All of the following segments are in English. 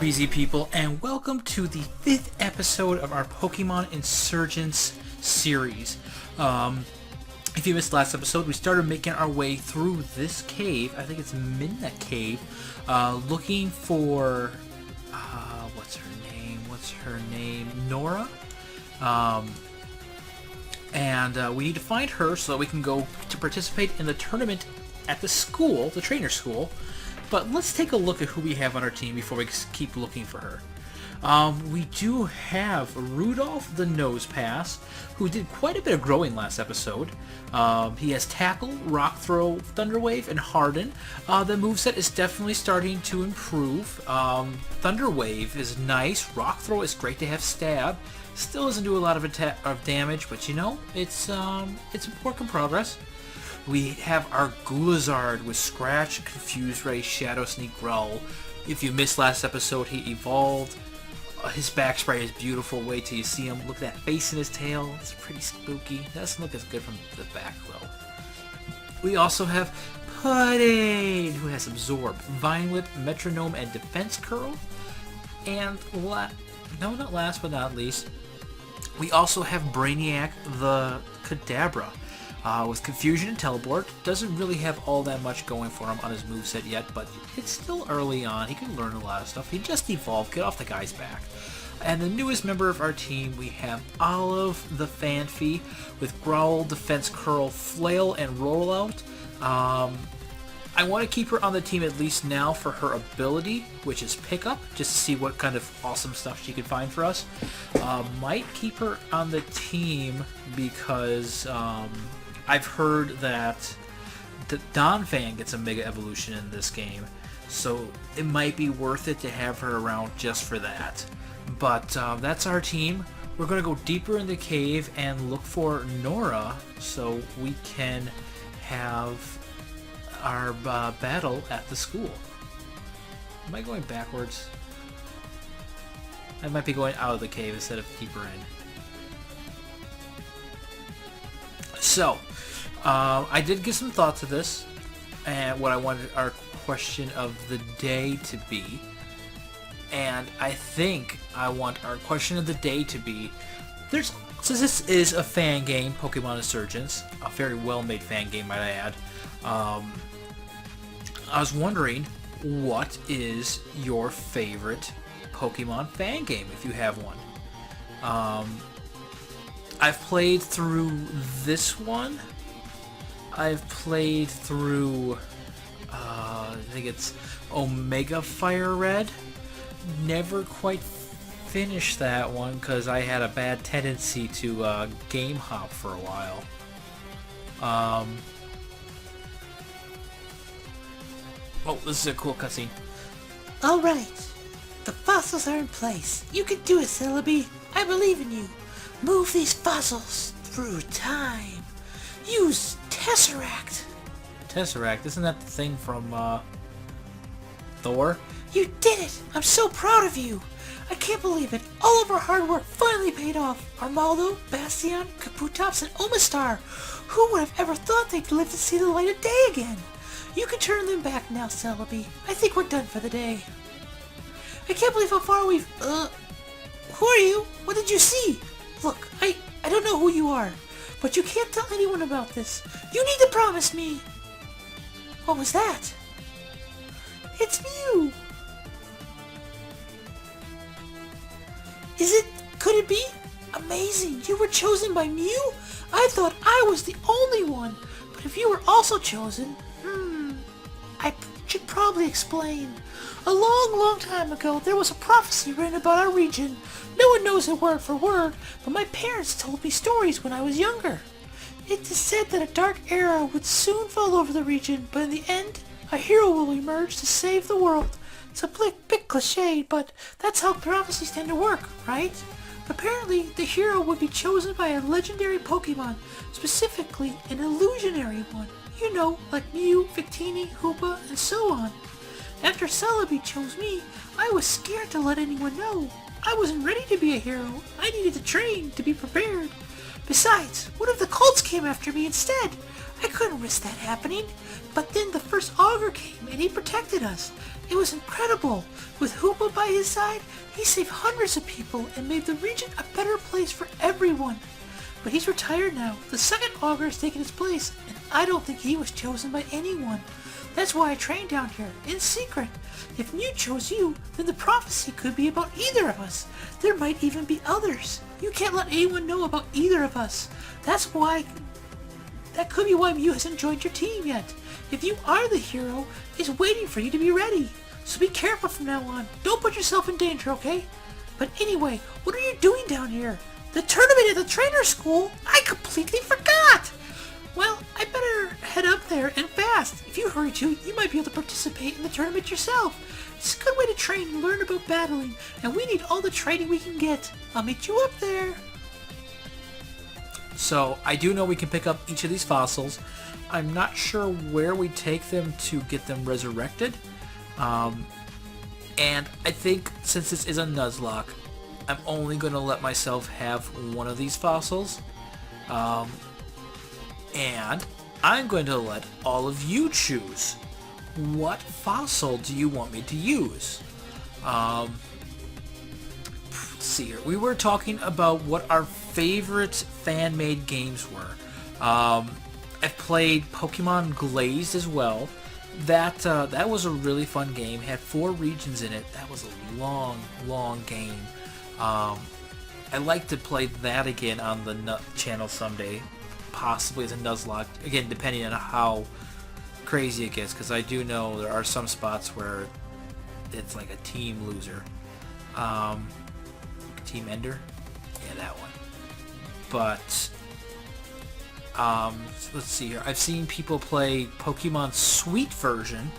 BZ people, and welcome to the 5th episode of our Pokemon Insurgence series. If you missed last episode, we started making our way through this cave. I think it's Midnight Cave, looking for, what's her name? Nora? We need to find her so that we can go to participate in the tournament at the school, the trainer school. But let's take a look at who we have on our team before we keep looking for her. We do have Rudolph the Nose Pass, who did quite a bit of growing last episode. He has Tackle, Rock Throw, Thunder Wave, and Harden. The moveset is definitely starting to improve. Thunder Wave is nice. Rock Throw is great to have Stab. Still doesn't do a lot of damage, but you know, it's a work in progress. We have our Gulazard with Scratch, Confuse Ray, Shadow Sneak, Growl. If you missed last episode, he evolved. His back spray is beautiful. Wait till you see him. Look at that face in his tail. It's pretty spooky. Doesn't look as good from the back, though. We also have Pudding, who has Absorb, Vine Whip, Metronome, and Defense Curl. And not last but not least, we also have Brainiac the Kadabra. With Confusion and Teleport, doesn't really have all that much going for him on his moveset yet, but it's still early on. He can learn a lot of stuff. He just evolved. Get off the guy's back. And the newest member of our team, we have Olive the Fanfy with Growl, Defense Curl, Flail, and Rollout. I want to keep her on the team at least now for her ability, which is Pickup, just to see what kind of awesome stuff she can find for us. Might keep her on the team because I've heard that the Donphan gets a Mega Evolution in this game, so it might be worth it to have her around just for that. But that's our team. We're going to go deeper in the cave and look for Nora so we can have our battle at the school. Am I going backwards? I might be going out of the cave instead of deeper in. So, I did give some thought to this and what I wanted our question of the day to be. And I think I want our question of the day to be, since this is a fan game, Pokemon Insurgence, a very well-made fan game, might I add, I was wondering, what is your favorite Pokemon fan game, if you have one? I've played through this one. I've played through, I think it's Omega Fire Red. Never quite finished that one because I had a bad tendency to game hop for a while. Oh, this is a cool cutscene. Alright. The fossils are in place. You can do it, Celebi. I believe in you. Move these fossils through time. Use Tesseract. Tesseract? Isn't that the thing from, Thor? You did it! I'm so proud of you! I can't believe it. All of our hard work finally paid off. Armaldo, Bastion, Kabutops, and Omastar. Who would have ever thought they'd live to see the light of day again? You can turn them back now, Celebi. I think we're done for the day. I can't believe how far we've... Who are you? What did you see? Look, I don't know who you are, but you can't tell anyone about this. You need to promise me. What was that? It's Mew. Could it be? Amazing, you were chosen by Mew? I thought I was the only one, but if you were also chosen, I should probably explain. A long time ago, there was a prophecy written about our region. No one knows it word for word, but my parents told me stories when I was younger. It is said that a dark era would soon fall over the region, but in the end, a hero will emerge to save the world. It's a bit cliched, but that's how prophecies tend to work, right? Apparently, the hero would be chosen by a legendary Pokemon, specifically an illusionary one. You know, like Mew, Victini, Hoopa, and so on. After Celebi chose me, I was scared to let anyone know. I wasn't ready to be a hero. I needed to train to be prepared. Besides, what if the cults came after me instead? I couldn't risk that happening. But then the first augur came and he protected us. It was incredible. With Hoopa by his side, he saved hundreds of people and made the region a better place for everyone. But he's retired now. The second Augur has taken his place, and I don't think he was chosen by anyone. That's why I trained down here, in secret. If Mew chose you, then the prophecy could be about either of us. There might even be others. You can't let anyone know about either of us. That could be why Mew hasn't joined your team yet. If you are the hero, it's waiting for you to be ready. So be careful from now on. Don't put yourself in danger, okay? But anyway, what are you doing down here? The tournament at the trainer school? I completely forgot! Well, I better head up there and fast. If you hurry too, you might be able to participate in the tournament yourself. It's a good way to train and learn about battling, and we need all the training we can get. I'll meet you up there. So, I do know we can pick up each of these fossils. I'm not sure where we take them to get them resurrected. And I think since this is a Nuzlocke, I'm only going to let myself have one of these fossils. And I'm going to let all of you choose. What fossil do you want me to use? Let's see here. We were talking about what our favorite fan-made games were. I've played Pokemon Glazed as well. That was a really fun game. Had 4 regions in it. That was a long game. I'd like to play that again on the channel someday, possibly as a Nuzlocke. Again, depending on how crazy it gets, because I do know there are some spots where it's like a team loser. Team Ender? Yeah, that one. But let's see here. I've seen people play Pokemon Sweet version.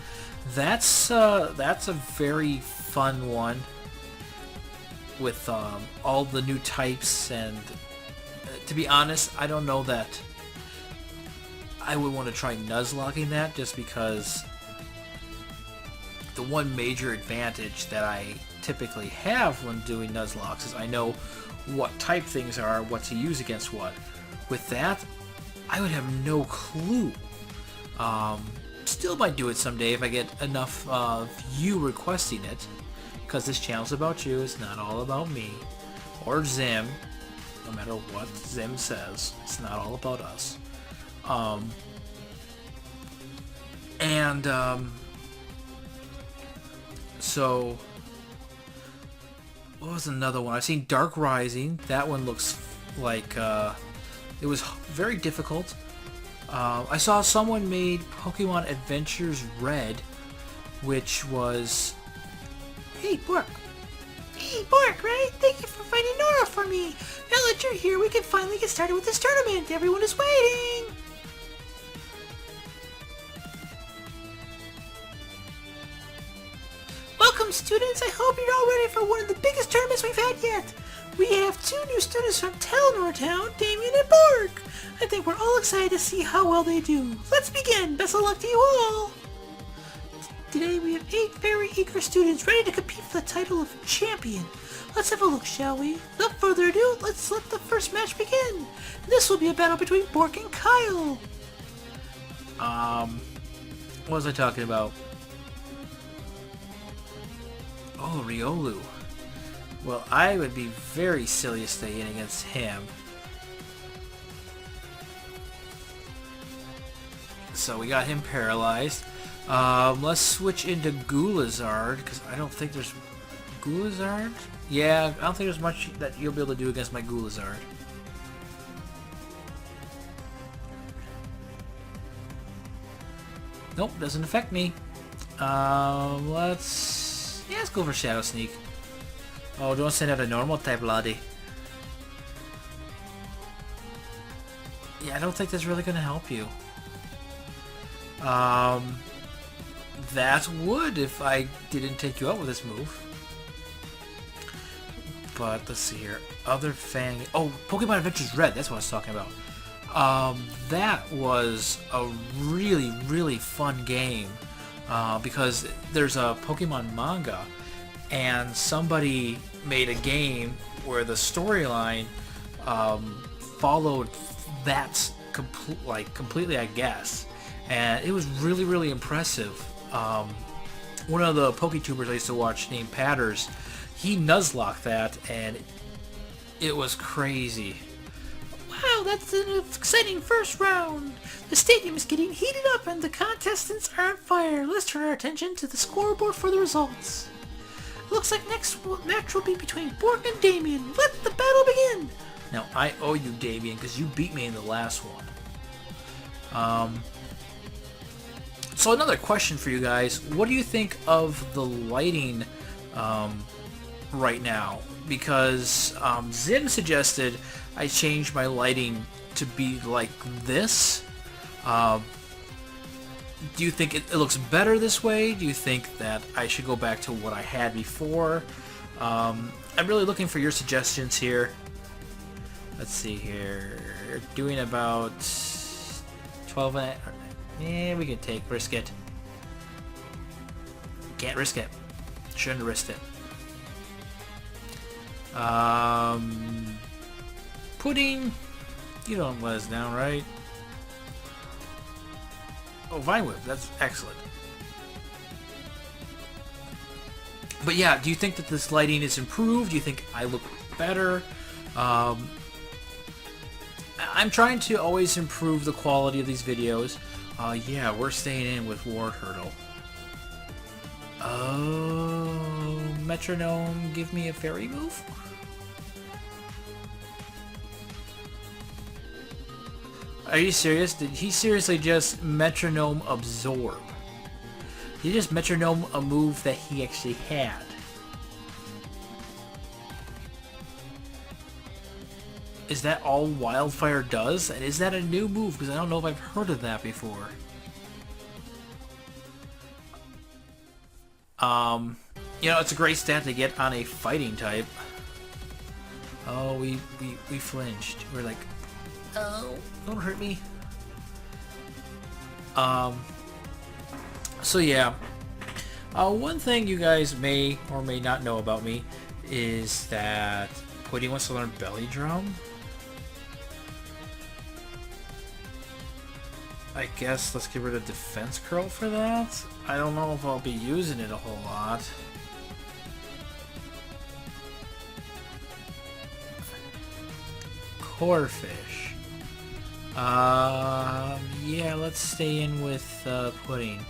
That's a very fun one with all the new types, and to be honest, I don't know that I would want to try Nuzlocking that, just because the one major advantage that I typically have when doing Nuzlocks is I know what type things are, what to use against what. With that, I would have no clue. Still might do it someday if I get enough of you requesting it, because this channel's about you, it's not all about me or Zim. No matter what Zim says, it's not all about us. So what was another one? I've seen Dark Rising. That one looks like it was very difficult. I saw someone made Pokemon Adventures Red, which was... Hey, Bork. Hey, Bork, right? Thank you for finding Nora for me. Now that you're here, we can finally get started with this tournament. Everyone is waiting. Welcome, students. I hope you're all ready for one of the biggest tournaments we've had yet. We have 2 new students from Telnor Town, Damien and Bork. I think we're all excited to see how well they do. Let's begin. Best of luck to you all. Today we have 8 very eager students ready to compete for the title of champion. Let's have a look, shall we? Without further ado, let's let the first match begin. This will be a battle between Bork and Kyle. What was I talking about? Oh, Riolu. Well, I would be very silly to stay in against him. So we got him paralyzed. Let's switch into Gulizard, because I don't think there's... Gulizard? Yeah, I don't think there's much that you'll be able to do against my Gulizard. Nope, doesn't affect me. Let's go for Shadow Sneak. Oh, don't send out a normal type, laddie. Yeah, I don't think that's really going to help you. That would if I didn't take you out with this move. But let's see here. Other Fang... Oh, Pokemon Adventures Red. That's what I was talking about. That was a really fun game. Because there's a Pokemon manga, and somebody made a game where the storyline followed that completely, I guess. And it was really impressive. one of the PokeTubers I used to watch named Patters, he nuzlocked that, and it was crazy. Wow, that's an exciting first round. The stadium is getting heated up and the contestants are on fire. Let's turn our attention to the scoreboard for the results. Looks like next match will be between Bork and Damien. Let the battle begin. Now, I owe you, Damien, because you beat me in the last one. So another question for you guys. What do you think of the lighting right now? Because Zim suggested I change my lighting to be like this. Do you think it looks better this way? Do you think that I should go back to what I had before? I'm really looking for your suggestions here. Let's see here. Doing about 12 and yeah, we can risk it. Can't risk it. Shouldn't have risked it. Pudding, you don't let us down, right? Oh, Vine Whip, that's excellent. But yeah, do you think that this lighting is improved? Do you think I look better? I'm trying to always improve the quality of these videos. Yeah, we're staying in with Ward Hurdle. Oh, Metronome, give me a fairy move? Are you serious? Did he seriously just Metronome absorb? He just Metronome a move that he actually had. Is that all Wildfire does? And is that a new move? Because I don't know if I've heard of that before. You know, it's a great stat to get on a fighting type. Oh, we flinched. We're like, oh, don't hurt me. So yeah. One thing you guys may or may not know about me is that Pudding wants to learn Belly Drum. I guess let's get rid of Defense Curl for that. I don't know if I'll be using it a whole lot. Corefish. Yeah, let's stay in with Pudding.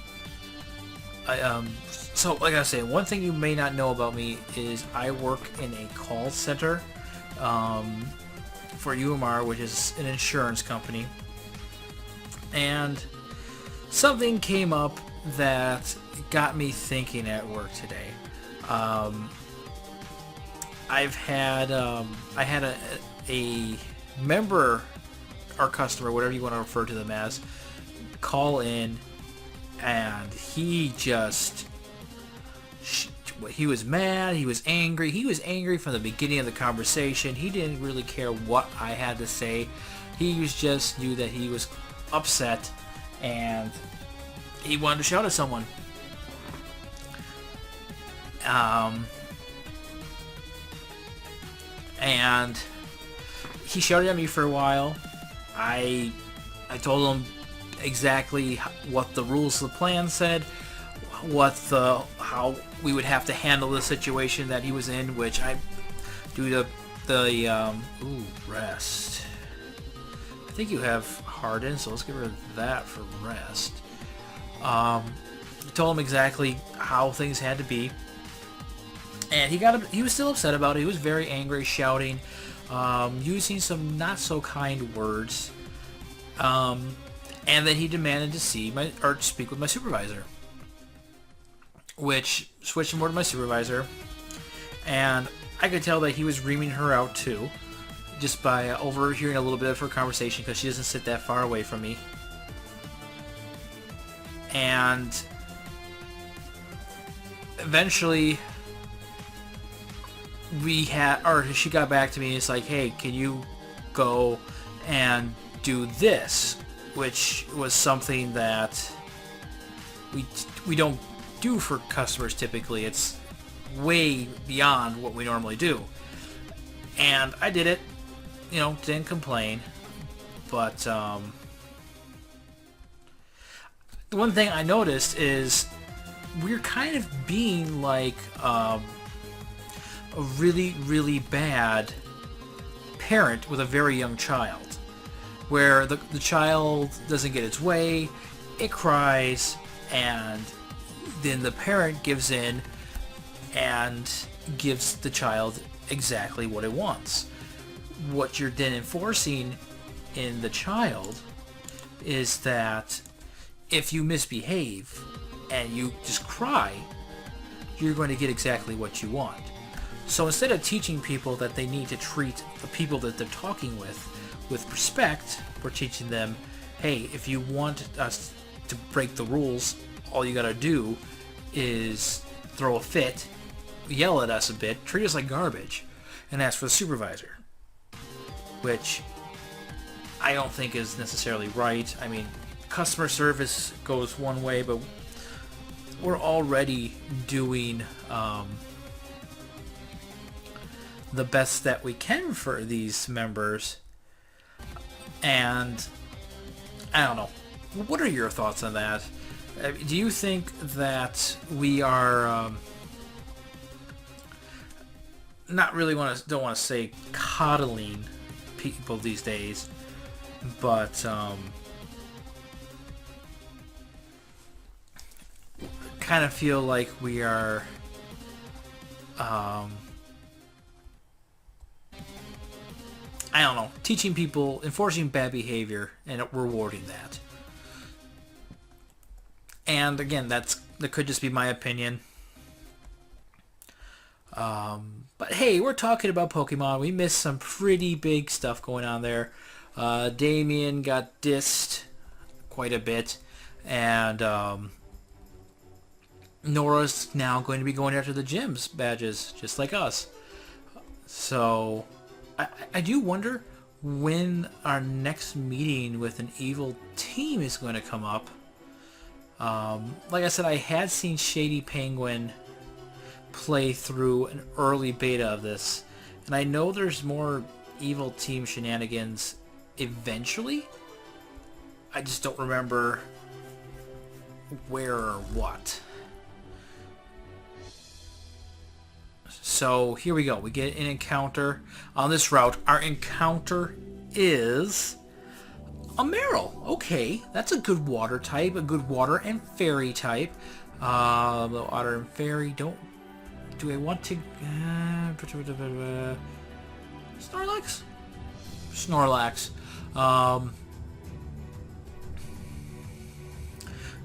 So, like I say, one thing you may not know about me is I work in a call center for UMR, which is an insurance company. And something came up that got me thinking at work today. I had a member or customer, whatever you want to refer to them as, call in, and he was mad, he was angry from the beginning of the conversation. He didn't really care what I had to say. He just knew that he was upset and he wanted to shout at someone. And he shouted at me for a while. I told him exactly what the rules of the plan said, how we would have to handle the situation that he was in, which I do rest. I think you have hardened, so let's get rid of that for rest. I told him exactly how things had to be, and he was still upset about it. He was very angry, shouting, using some not so kind words, and then he demanded to speak with my supervisor, which switched him over to my supervisor, and I could tell that he was reaming her out too, just by overhearing a little bit of her conversation, because she doesn't sit that far away from me. And eventually she got back to me and it's like, hey, can you go and do this? Which was something that we don't do for customers typically. It's way beyond what we normally do. And I did it, didn't complain. But the one thing I noticed is we're kind of being like a really, really bad parent with a very young child, where the child doesn't get its way, it cries, and then the parent gives in and gives the child exactly what it wants. What you're then enforcing in the child is that if you misbehave and you just cry, you're going to get exactly what you want. So instead of teaching people that they need to treat the people that they're talking with respect, we're teaching them, hey, if you want us to break the rules, all you gotta do is throw a fit, yell at us a bit, treat us like garbage, and ask for the supervisor. Which I don't think is necessarily right. I mean, customer service goes one way, but we're already doing the best that we can for these members. And I don't know. What are your thoughts on that? Do you think that we are don't want to say coddling people these days, but kind of feel like we are I don't know, teaching people, enforcing bad behavior and rewarding that. And again, that could just be my opinion. But hey, we're talking about Pokemon. We missed some pretty big stuff going on there. Damien got dissed quite a bit, and Nora's now going to be going after the gyms badges, just like us. So I do wonder when our next meeting with an evil team is going to come up. Like I said, I had seen Shady Penguin play through an early beta of this, and I know there's more evil team shenanigans eventually. I just don't remember where or what. So here we go. We get an encounter on this route. Our encounter is a Meryl. Okay, that's a good water type, a good water and fairy type. Water and fairy. Do I want to? Snorlax. Snorlax.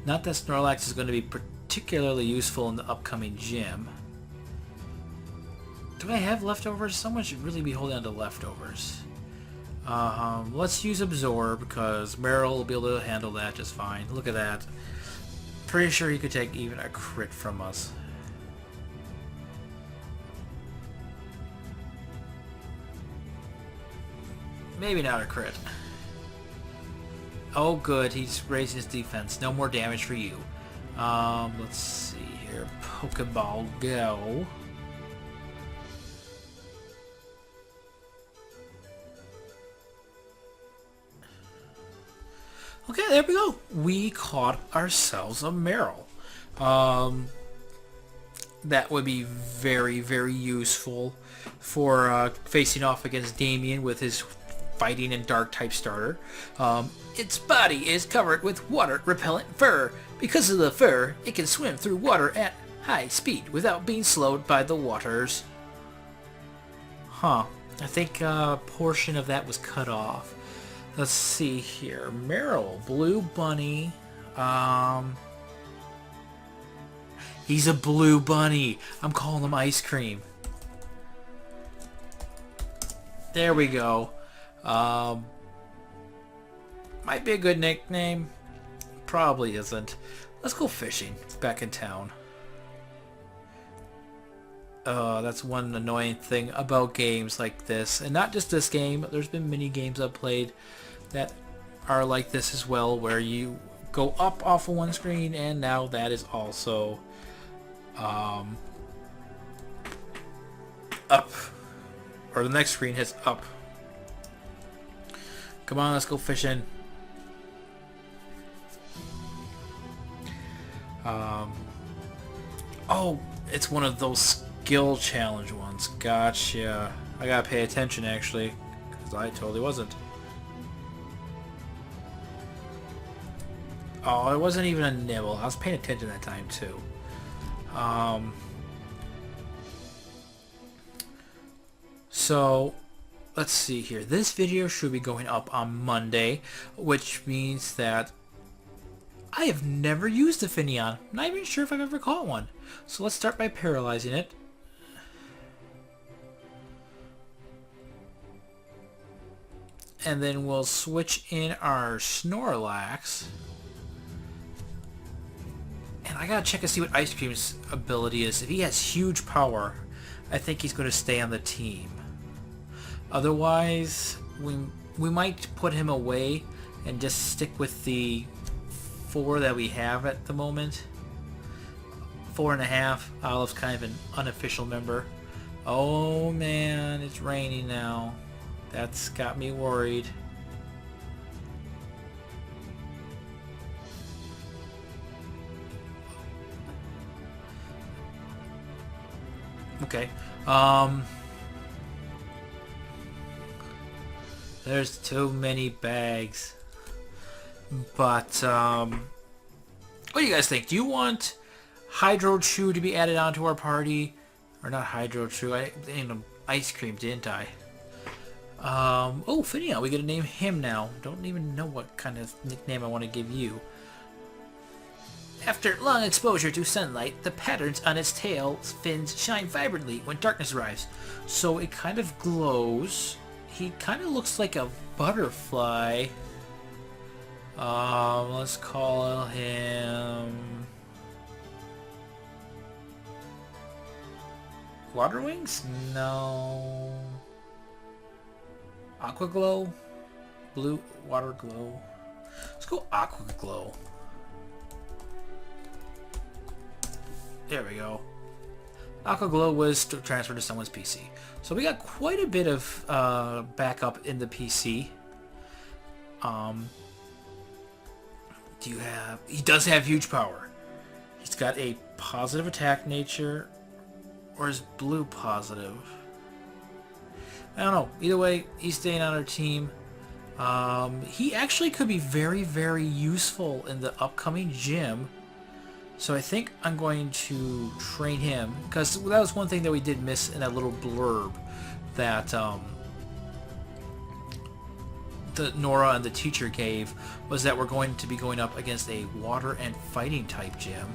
Not that Snorlax is going to be particularly useful in the upcoming gym. Do I have leftovers? Someone should really be holding on to leftovers. Let's use Absorb, because Meryl will be able to handle that just fine. Look at that. Pretty sure he could take even a crit from us. Maybe not a crit. Oh good, he's raising his defense. No more damage for you. Let's see here. Pokeball, go. Okay, there we go. We caught ourselves a Meryl. That would be very, very useful for facing off against Damien with his fighting and dark type starter. Its body is covered with water repellent fur. Because of the fur, it can swim through water at high speed without being slowed by the waters. Huh. I think a portion of that was cut off. Let's see here. Meryl, Blue Bunny. He's a Blue Bunny. I'm calling him Ice Cream. There we go. Might be a good nickname. Probably isn't. Let's go fishing. Back in town. That's one annoying thing about games like this. And not just this game, but there's been many games I've played that are like this as well, where you go up off of one screen and now that is also up. Or the next screen hits up. Come on, let's go fishing. Oh, it's one of those skill challenge ones. Gotcha. I gotta pay attention, actually, because I totally wasn't. Oh, it wasn't even a nibble. I was paying attention that time, too. So, let's see here. This video should be going up on Monday, which means that I have never used a Finneon. Not even sure if I've ever caught one. So let's start by paralyzing it. And then we'll switch in our Snorlax. And I gotta check and see what Ice Cream's ability is. If he has huge power, I think he's going to stay on the team. Otherwise, we might put him away and just stick with the 4 that we have at the moment. 4.5. Olive's kind of an unofficial member. Oh man, it's raining now. That's got me worried. Okay. There's too many bags. But, what do you guys think? Do you want Hydro Chew to be added onto our party? Or not Hydro Chew, I named him Ice Cream, didn't I? Oh, Finneon, we get to name him now. Don't even know what kind of nickname I want to give you. After long exposure to sunlight, the patterns on its tail fins shine vibrantly when darkness arrives. So it kind of glows. He kind of looks like a butterfly. Let's call him Water Wings? No. Aqua Glow? Blue Water Glow? Let's go Aqua Glow. There we go. Aqua Glow was transferred to someone's PC. So we got quite a bit of backup in the PC. Do you have... He does have huge power. He's got a positive attack nature. Or is blue positive? I don't know. Either way, he's staying on our team. He actually could be very, very useful in the upcoming gym. So I think I'm going to train him. Because that was one thing that we did miss in that little blurb. That the Nora and the teacher gave. Was that we're going to be going up against a water and fighting type gym.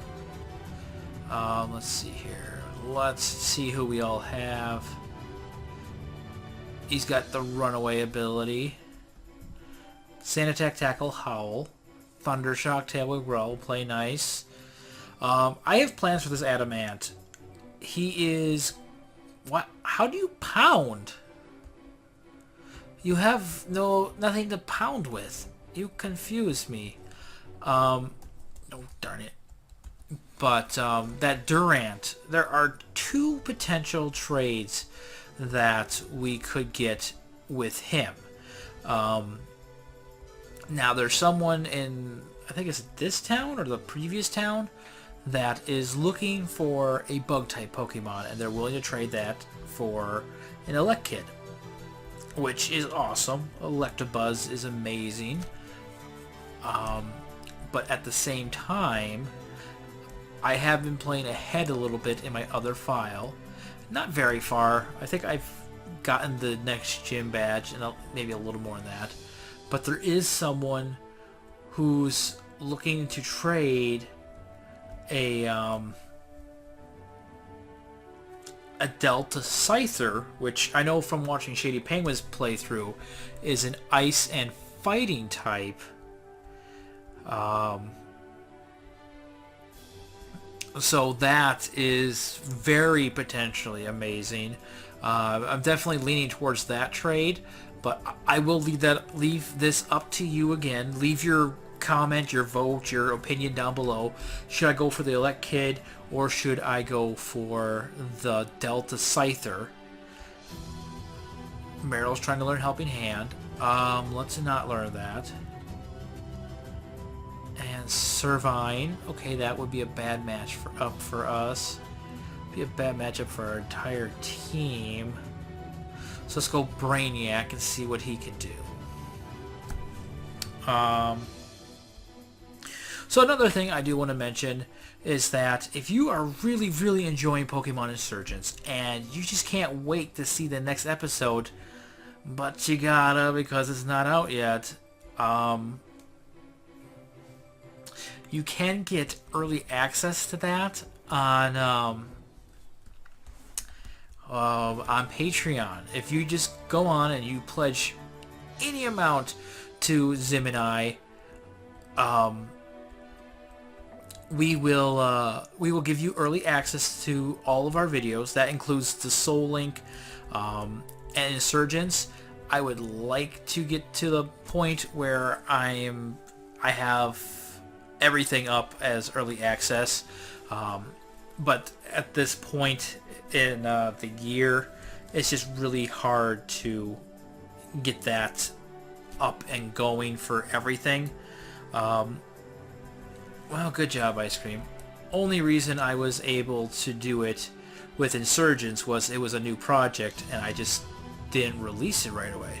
Let's see here. Let's see who we all have. He's got the runaway ability. Sand Attack, Tackle, Howl. Thunder Shock, Tail, Growl, play nice. I have plans for this Adamant. He is... What? How do you pound? You have nothing to pound with. You confuse me. Oh, darn it. But that Durant, there are 2 potential trades that we could get with him. Now there's someone in, I think it's this town or the previous town, that is looking for a bug type Pokemon, and they're willing to trade that for an Elekid, which is awesome. Electabuzz is amazing. But at the same time, I have been playing ahead a little bit in my other file. Not very far. I think I've gotten the next gym badge, and maybe a little more than that. But there is someone who's looking to trade a Delta Scyther, which I know from watching Shady Penguin's playthrough is an ice and fighting type. So that is very potentially amazing. I'm definitely leaning towards that trade, but I will leave this up to you again. Leave your comment, your vote, your opinion down below. Should I go for the Elekid or should I go for the Delta Scyther? Meryl's trying to learn Helping Hand. Let's not learn that. And Servine. Okay, that would be a bad match for us. Be a bad matchup for our entire team. So let's go Brainiac and see what he can do. So another thing I do want to mention is that if you are really, really enjoying Pokemon Insurgence and you just can't wait to see the next episode, but you gotta because it's not out yet, you can get early access to that on Patreon. If you just go on and you pledge any amount to Zim and I, we will give you early access to all of our videos. That includes the Soul Link and Insurgence. I would like to get to the point where I have everything up as early access, but at this point in the year, it's just really hard to get that up and going for everything. Well, good job, Ice Cream. Only reason I was able to do it with Insurgents was it was a new project and I just didn't release it right away.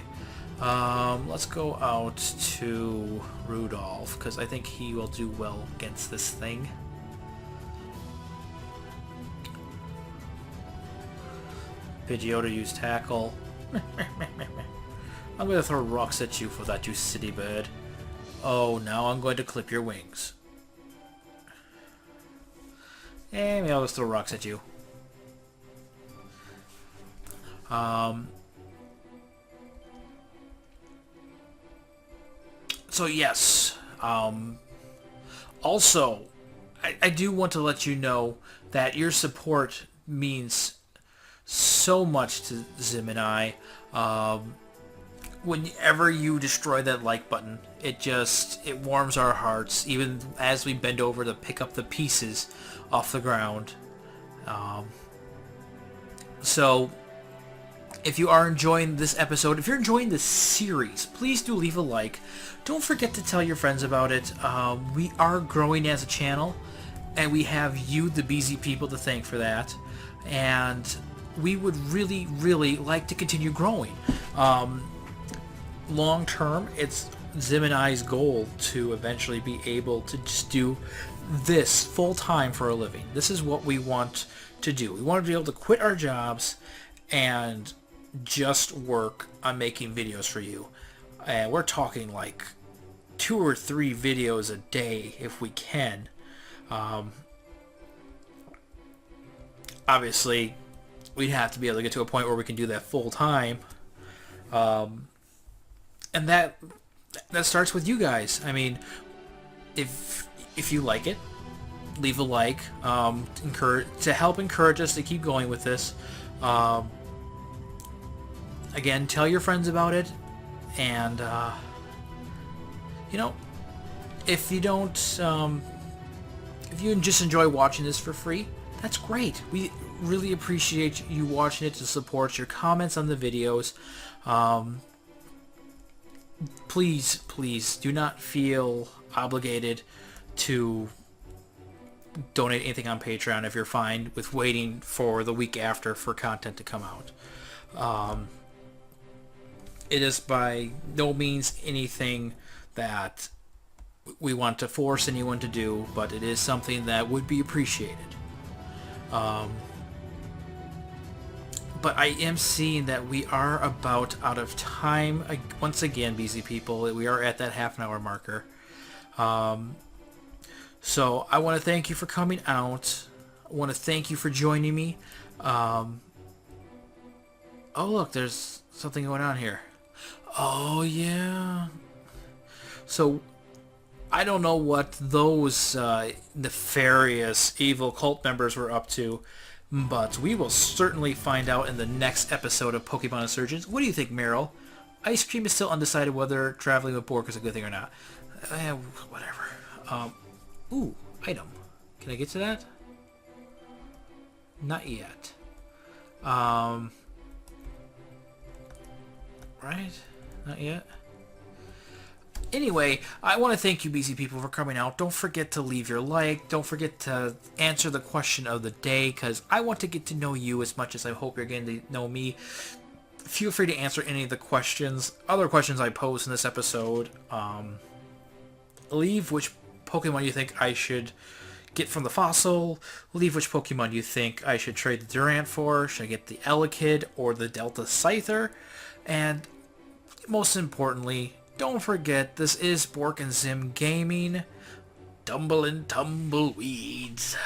Let's go out to Rudolph because I think he will do well against this thing. Pidgeotto used Tackle. I'm going to throw rocks at you for that, you city bird. Oh, now I'm going to clip your wings. And maybe I'll just throw rocks at you. So yes. Also, I do want to let you know that your support means so much to Zim and I. Whenever you destroy that like button, it warms our hearts, even as we bend over to pick up the pieces off the ground. So if you are enjoying this episode, if you're enjoying this series, please do leave a like. Don't forget to tell your friends about it. We are growing as a channel, and we have you, the BZ people, to thank for that. And we would really, really like to continue growing. Long term, it's Zim and I's goal to eventually be able to just do this full time for a living. This is what we want to do. We want to be able to quit our jobs and just work on making videos for you. And we're talking like 2 or 3 videos a day if we can. Obviously, we'd have to be able to get to a point where we can do that full time. And that starts with you guys. I mean, if you like it, leave a like, to help encourage us to keep going with this. Again, tell your friends about it, and if you don't, if you just enjoy watching this for free, that's great. We really appreciate you watching it to support your comments on the videos. Please do not feel obligated to donate anything on Patreon if you're fine with waiting for the week after for content to come out. It is by no means anything that we want to force anyone to do, but it is something that would be appreciated. But I am seeing that we are about out of time. Once again, BZ people, we are at that half-an-hour marker. So I want to thank you for coming out. I want to thank you for joining me. Oh, look, there's something going on here. Oh, yeah. So I don't know what those nefarious evil cult members were up to, but we will certainly find out in the next episode of Pokemon Insurgence. What do you think, Meryl? Ice Cream is still undecided whether traveling with Bork is a good thing or not. Whatever. Ooh, item. Can I get to that? Not yet. Right? Not yet? Anyway, I want to thank you, BZ people, for coming out. Don't forget to leave your like. Don't forget to answer the question of the day, because I want to get to know you as much as I hope you're getting to know me. Feel free to answer any of the other questions I pose in this episode. Leave which Pokemon you think I should get from the fossil. Leave which Pokemon you think I should trade the Durant for. Should I get the Elekid or the Delta Scyther? And most importantly, don't forget, this is Bork and Zim Gaming. Dumble and tumbleweeds.